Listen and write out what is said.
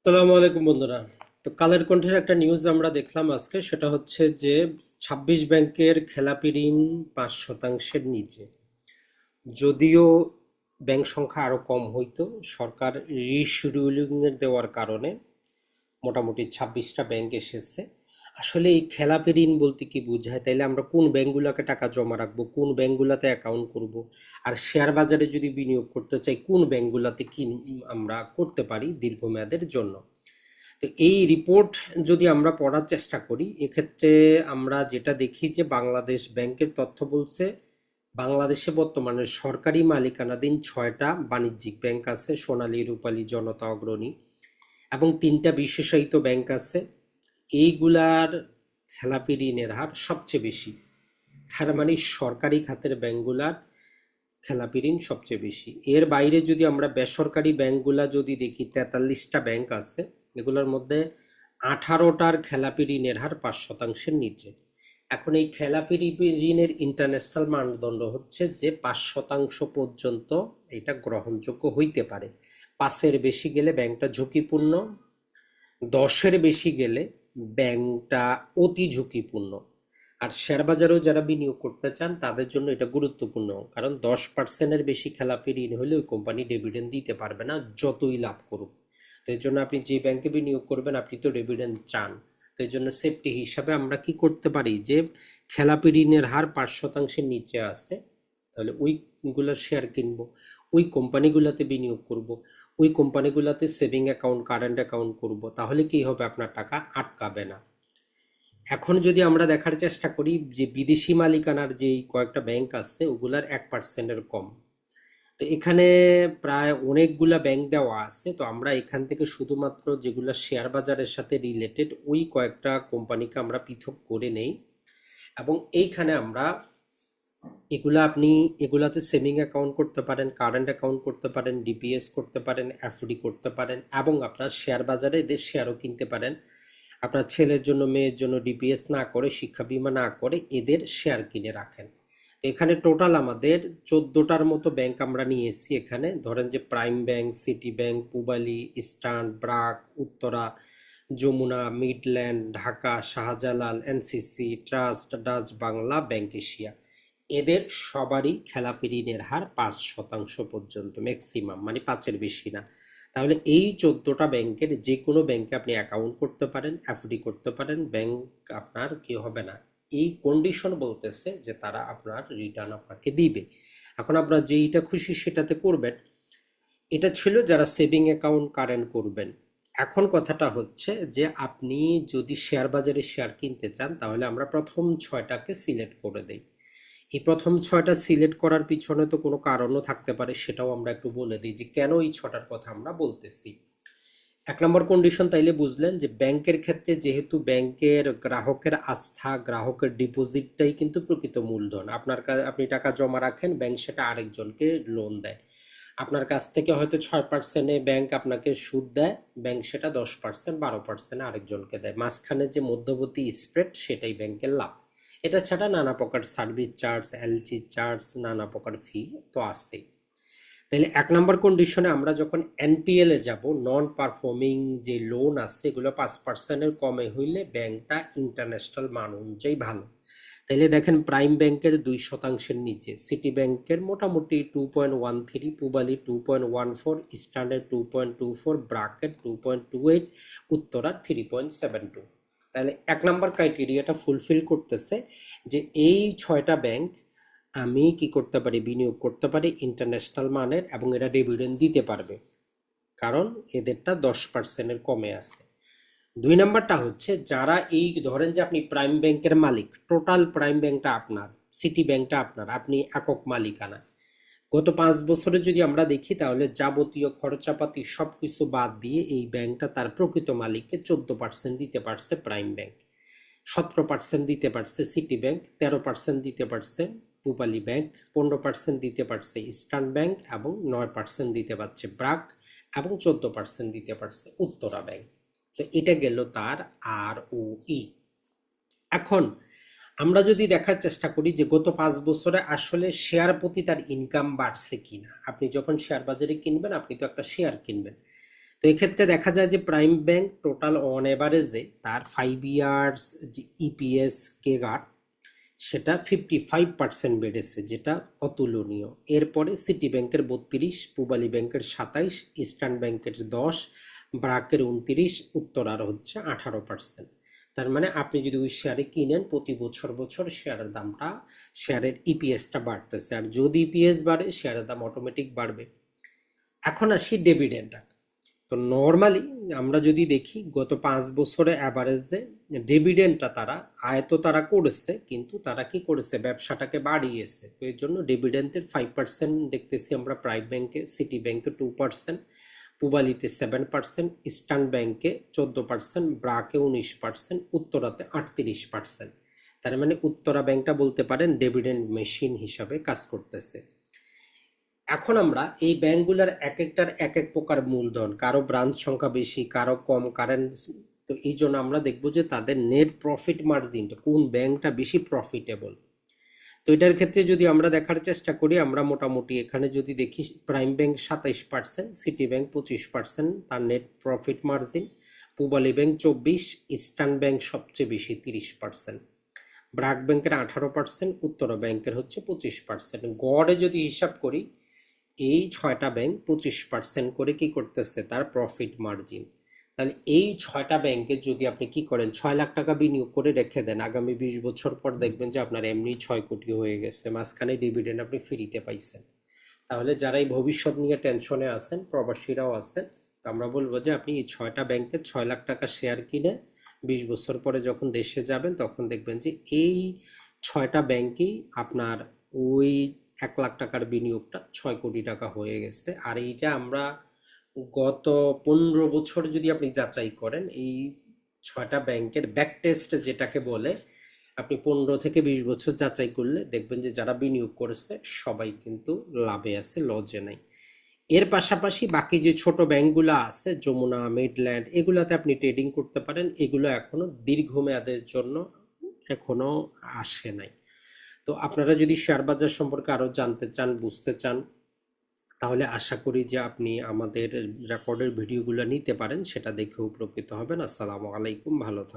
আসসালামু আলাইকুম বন্ধুরা। তো কালের কণ্ঠের একটা নিউজ আমরা দেখলাম আজকে, সেটা হচ্ছে যে ২৬ ব্যাংকের খেলাপি ঋণ ৫% নিচে। যদিও ব্যাংক সংখ্যা আরো কম হইতো, সরকার রিশিডিউলিং এর দেওয়ার কারণে মোটামুটি ২৬টা ব্যাংক এসেছে। আসলে এই খেলাপি ঋণ বলতে কি বোঝায়, তাইলে আমরা কোন ব্যাংকগুলোকে টাকা জমা রাখবো, কোন ব্যাংকগুলোতে অ্যাকাউন্ট করব, আর শেয়ার বাজারে যদি বিনিয়োগ করতে চাই কোন ব্যাংকগুলোতে কি আমরা করতে পারি দীর্ঘমেয়াদের জন্য। তো এই রিপোর্ট যদি আমরা পড়ার চেষ্টা করি, এক্ষেত্রে আমরা যেটা দেখি যে বাংলাদেশ ব্যাংকের তথ্য বলছে বাংলাদেশে বর্তমানে সরকারি মালিকানাধীন ৬টা বাণিজ্যিক ব্যাংক আছে, সোনালী, রূপালী, জনতা, অগ্রণী, এবং ৩টা বিশেষায়িত ব্যাংক আছে। এইগুলার খেলাপি ঋণের হার সবচেয়ে বেশি। তার মানে সরকারি খাতের ব্যাংকগুলার খেলাপি ঋণ সবচেয়ে বেশি। এর বাইরে যদি আমরা বেসরকারি ব্যাংকগুলা যদি দেখি, ৪৩টা ব্যাংক আছে, এগুলোর মধ্যে 18টার খেলাপি ঋণের হার ৫%-এর নিচে। এখন এই খেলাপি ঋণের ইন্টারন্যাশনাল মানদণ্ড হচ্ছে যে ৫% পর্যন্ত এটা গ্রহণযোগ্য হইতে পারে। ৫-এর বেশি গেলে ব্যাংকটা ঝুঁকিপূর্ণ, ১০-এর বেশি গেলে ব্যাংকটা অতি ঝুঁকিপূর্ণ। আর শেয়ার বাজারেও যারা বিনিয়োগ করতে চান তাদের জন্য এটা গুরুত্বপূর্ণ, কারণ 10%-এর বেশি খেলাপি ঋণ হলে ওই কোম্পানি ডিভিডেন্ড দিতে পারবে না যতই লাভ করুক। তো এর জন্য আপনি যে ব্যাংকে বিনিয়োগ করবেন, আপনি তো ডিভিডেন্ড চান। তো এর জন্য সেফটি হিসাবে আমরা কি করতে পারি, যে খেলাপি ঋণের হার ৫%-এর নিচে আসে, তাহলে ওইগুলোর শেয়ার কিনবো, ওই কোম্পানিগুলোতে বিনিয়োগ করব, ওই কোম্পানিগুলোতে সেভিং অ্যাকাউন্ট, কারেন্ট অ্যাকাউন্ট করব। তাহলে কি হবে, আপনার টাকা আটকাবে না। এখন যদি আমরা দেখার চেষ্টা করি যে বিদেশি মালিকানার যে কয়েকটা ব্যাংক আছে ওগুলার 1%-এর কম। তো এখানে প্রায় অনেকগুলা ব্যাংক দেওয়া আছে, তো আমরা এখান থেকে শুধুমাত্র যেগুলো শেয়ার বাজারের সাথে রিলেটেড ওই কয়েকটা কোম্পানিকে আমরা পৃথক করে নেই, এবং এইখানে আমরা এগুলাতে সেভিং অ্যাকাউন্ট করতে পারেন, কারেন্ট অ্যাকাউন্ট করতে পারেন, ডিপিএস করতে পারেন, এফডি করতে পারেন, এবং আপনার শেয়ার বাজারে এদের শেয়ারও কিনতে পারেন। আপনার ছেলের জন্য, মেয়ের জন্য ডিপিএস না করে, শিক্ষা বীমা না করে এদের শেয়ার কিনে রাখেন। তো এখানে টোটাল আমাদের 14টার মতো ব্যাংক আমরা নিয়েছি। এখানে ধরেন যে Prime Bank, City Bank, Pubali, Eastern, BRAC, Uttara, Jamuna, Midland, Dhaka, Shahjalal, NCC, Trust, Dutch Bangla, Bank Asia, এদের সবারই খেলাপি ঋণের হার ৫% পর্যন্ত ম্যাক্সিমাম, মানে ৫-এর বেশি না। তাহলে এই 14টা ব্যাংকের যে কোনো ব্যাংকে আপনি অ্যাকাউন্ট করতে পারেন, এফডি করতে পারেন, ব্যাংক আপনার কি হবে না, এই কন্ডিশন বলতেছে যে তারা আপনার রিটার্ন আপনাকে দিবে। এখন আপনার যেইটা খুশি সেটাতে করবেন। এটা ছিল যারা সেভিং অ্যাকাউন্ট, কারেন্ট করবেন। এখন কথাটা হচ্ছে যে আপনি যদি শেয়ার বাজারে শেয়ার কিনতে চান, তাহলে আমরা প্রথম 6টাকে সিলেক্ট করে দেই। এই প্রথম 6টা সিলেক্ট করার পিছনে তো কোনো কারণও থাকতে পারে, সেটাও আমরা একটু বলে দিই যে কেন এই 6টার কথা আমরা বলতেছি। ১ নম্বর কন্ডিশন, তাইলে বুঝলেন যে ব্যাংকের ক্ষেত্রে যেহেতু ব্যাংকের গ্রাহকের আস্থা, গ্রাহকের ডিপোজিটটাই কিন্তু প্রকৃত মূলধন। আপনি টাকা জমা রাখেন, ব্যাংক সেটা আরেকজনকে লোন দেয়। আপনার কাছ থেকে হয়তো ৬%-এ ব্যাংক আপনাকে সুদ দেয়, ব্যাংক সেটা ১০%, ১২%-এ আরেকজনকে দেয়। মাঝখানে যে মধ্যবর্তী স্প্রেড, সেটাই ব্যাংকের লাভ। এটা ছাড়া নানা প্রকার সার্ভিস চার্জ, এলসি চার্জ, নানা প্রকার ফি তো আসছেই। তাহলে ১ নম্বর কন্ডিশনে আমরা যখন এনপিএল এ যাব, নন পারফর্মিং যে লোন আছে এগুলো ৫%-এর কমে হইলে ব্যাংকটা ইন্টারন্যাশনাল মান অনুযায়ী ভালো। তাইলে দেখেন প্রাইম ব্যাংকের ২%-এর নিচে, সিটি ব্যাংকের মোটামুটি 2.13, পূবালী 2.14, ইস্টার্নের 2.24, ব্রাকেট 2.28, উত্তরা 3.72। তাহলে ১ নম্বর ক্রাইটেরিয়াটা ফুলফিল করতেছে যে এই ৬টা ব্যাংক আমি কি করতে পারি, বিনিয়োগ করতে পারি ইন্টারন্যাশনাল মানের, এবং এরা ডিভিডেন্ড দিতে পারবে, কারণ এদেরটা 10%-এর কমে আছে। ২ নম্বরটা হচ্ছে যারা এই ধরেন যে আপনি প্রাইম ব্যাংকের মালিক, টোটাল প্রাইম ব্যাংকটা আপনার, সিটি ব্যাংকটা আপনার, আপনি একক মালিকানা। গত 5 বছরে যদি আমরা দেখি, তাহলে যাবতীয় খরচাপাতি সবকিছু বাদ দিয়ে এই ব্যাংকটা তার প্রকৃত মালিককে 14% দিতে পারছে প্রাইম ব্যাংক, 17% দিতে পারছে সিটি ব্যাংক, 13% দিতে পারছে পূবালী ব্যাংক, 15% দিতে পারছে ইস্টার্ন ব্যাংক, এবং 9% দিতে পারছে ব্রাক, এবং 14% দিতে পারছে উত্তরা ব্যাংক। তো এটা গেল তার আর ও ই। এখন আমরা যদি দেখার চেষ্টা করি যে গত 5 বছরে আসলে শেয়ার প্রতি তার ইনকাম বাড়ছে কিনা। আপনি যখন শেয়ার বাজারে কিনবেন, আপনি তো একটা শেয়ার কিনবেন, তো এক্ষেত্রে দেখা যায় যে প্রাইম ব্যাংক টোটাল অন এভারেজে তার 5 ইয়ার্স যে ইপিএস কেগার সেটা 55% বেড়েছে, যেটা অতুলনীয়। এরপরে সিটি ব্যাংকের 32, পূবালী ব্যাংকের 27, ইস্টার্ন ব্যাংকের 10, ব্র্যাকের 29, উত্তরার হচ্ছে 18%। তার মানে আপনি যদি ওই শেয়ারে কিনেন প্রতি বছর বছর শেয়ারের দামটা, শেয়ারের ইপিএসটা বাড়তেছে, আর যদি ইপিএস বাড়ে শেয়ারের দাম অটোমেটিক বাড়বে। এখন আসি ডিভিডেন্ড। তো নর্মালি আমরা যদি দেখি গত 5 বছরে অ্যাভারেজে ডিভিডেন্ডটা তারা আয়ত তারা করেছে, কিন্তু তারা কি করেছে, ব্যবসাটাকে বাড়িয়েছে। তো এর জন্য ডিভিডেন্ডের 5% দেখতেছি আমরা প্রাইম ব্যাংকে, সিটি ব্যাংকে 2%, পূবালিতে 7%, ইস্টার্ন ব্যাংকে 14%, ব্রাকে 19%, উত্তরাতে 38%। তার মানে উত্তরা ব্যাংকটা বলতে পারেন ডিভিডেন্ড মেশিন হিসাবে কাজ করতেছে। এখন আমরা এই ব্যাংকগুলোর এক একটার এক এক প্রকার মূলধন, কারো ব্রাঞ্চ সংখ্যা বেশি, কারো কম কারেন্সি। তো এই জন্য আমরা দেখবো যে তাদের নেট প্রফিট মার্জিনটা কোন ব্যাংকটা বেশি প্রফিটেবল। তো এটার ক্ষেত্রে যদি আমরা দেখার চেষ্টা করি, আমরা মোটামুটি এখানে যদি দেখি প্রাইম ব্যাংক 27%, সিটি ব্যাংক 25% তার net profit margin, Pubali bank 24%, eastern bank সবচেয়ে বেশি 30%, ব্র্যাক ব্যাংকের 18%, উত্তরা ব্যাংকের হচ্ছে 25%। গড়ে যদি হিসাব করি এই 6টা ব্যাংক 25% করে কি করতেছে তার প্রফিট মার্জিন। তাহলে এই 6টা ব্যাংকে যদি আপনি কি করেন 6 লাখ টাকা বিনিয়োগ করে রেখে দেন, আগামী 20 বছর পর দেখবেন যে আপনার এমনি 6 কোটি হয়ে গেছে, মাঝখানে ডিভিডেন্ড আপনি ফ্রিতে পাইছেন। তাহলে যারা এই ভবিষ্যৎ নিয়ে টেনশনে আছেন, প্রবাসীরাও আছেন, আমরা বলবো যে আপনি এই 6টা ব্যাংকে 6 লাখ টাকা শেয়ার কিনে 20 বছর পরে যখন দেশে যাবেন তখন দেখবেন যে এই 6টা ব্যাংকেই আপনার ওই 1 লাখ টাকার বিনিয়োগটা 6 কোটি টাকা হয়ে গেছে। আর এইটা আমরা গত 15 বছর যদি আপনি যাচাই করেন, এই 6টা ব্যাংকের ব্যাক টেস্ট যেটাকে বলে, আপনি 15 থেকে 20 বছর যাচাই করলে দেখবেন যে যারা বিনিয়োগ করেছে সবাই কিন্তু লাভে আছে, লজে নাই। এর পাশাপাশি বাকি যে ছোট ব্যাংকগুলো আছে, যমুনা, মিডল্যান্ড, এগুলাতে আপনি ট্রেডিং করতে পারেন। এগুলো এখনো দীর্ঘমেয়াদের জন্য এখনো আসে নাই। তো আপনারা যদি শেয়ার বাজার সম্পর্কে আরো জানতে চান, বুঝতে চান, তাহলে আশা করি যে আপনি আমাদের রেকর্ডের ভিডিওগুলো নিতে পারেন, সেটা দেখে উপকৃত হবেন। আসসালামু আলাইকুম, ভালো থাকবেন।